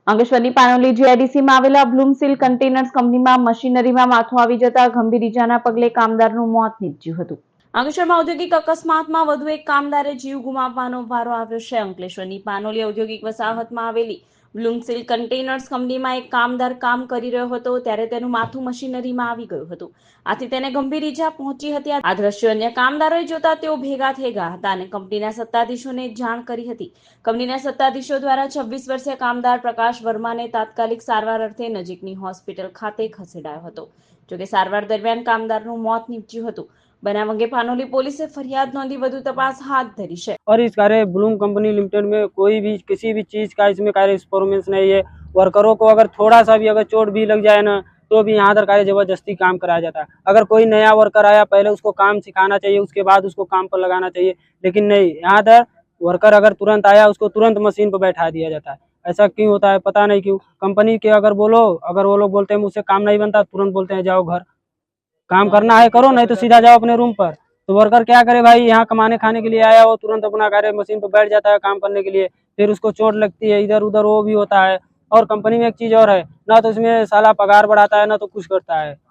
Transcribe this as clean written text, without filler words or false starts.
અંકલેશ્વરની પાનોલી જીઆઈડીસીમાં આવેલા બ્લૂમસીલ કન્ટેનર્સ કંપનીમાં મશીનરીમાં માથું આવી જતા ગંભીર ઈજાના પગલે કામદારનું મોત નીપજ્યું હતું। અંકલેશ્વરમાં ઔદ્યોગિક અકસ્માતમાં વધુ એક કામદારે જીવ ગુમાવવાનો વારો આવ્યો છે। અંકલેશ્વરની પાનોલી ઔદ્યોગિક વસાહતમાં આવેલી બ્લૂમસીલ કન્ટેનર્સ કંપનીમાં એક કામદાર કામ કરી રહ્યો હતો ત્યારે તેનું માથું મશીનરીમાં આવી ગયું હતું, આથી તેને ગંભીર ઈજા પહોંચી હતી। આ દ્રશ્યો અન્ય કામદારોએ જોતા તેઓ ભેગા થઈ ગયા હતા અને કંપનીના સત્તાધીશોને જાણ કરી હતી। કંપનીના સત્તાધીશો દ્વારા 26 વર્ષીય કામદાર પ્રકાશ વર્માને તાત્કાલિક સારવાર અર્થે નજીકની હોસ્પિટલ ખાતે ખસેડાયો હતો, જોકે સારવાર દરમિયાન કામદારનું મોત નીપજ્યું હતું। बनाव अंगे पानोली पुलिस फरियाद नोंधी वधु तपास हाथ धरी है। और इस कार्य ब्लूम कंपनी लिमिटेड में कोई भी किसी भी चीज का इसमें कार्य परफॉर्मेंस नहीं है। वर्करों को अगर थोड़ा सा भी अगर चोट भी लग जाए ना तो भी यहाँ कार्य जबरदस्ती काम कराया जाता है। अगर कोई नया वर्कर आया पहले उसको काम सिखाना चाहिए, उसके बाद उसको काम पर लगाना चाहिए, लेकिन नहीं, यहाँ पर वर्कर अगर तुरंत आया उसको तुरंत मशीन पर बैठा दिया जाता है। ऐसा क्यों होता है पता नहीं क्यों। कंपनी के अगर बोलो, अगर वो लोग बोलते हैं मुझसे काम नहीं बनता, तुरंत बोलते हैं जाओ घर, काम करना है करो, नहीं तो सीधा जाओ अपने रूम पर। तो वर्कर क्या करे भाई, यहाँ कमाने खाने के लिए आया वो तुरंत अपना कार्य मशीन पर बैठ जाता है काम करने के लिए, फिर उसको चोट लगती है, इधर उधर वो भी होता है। और कंपनी में एक चीज और है, ना तो इसमें साला पगार बढ़ाता है ना तो कुछ करता है।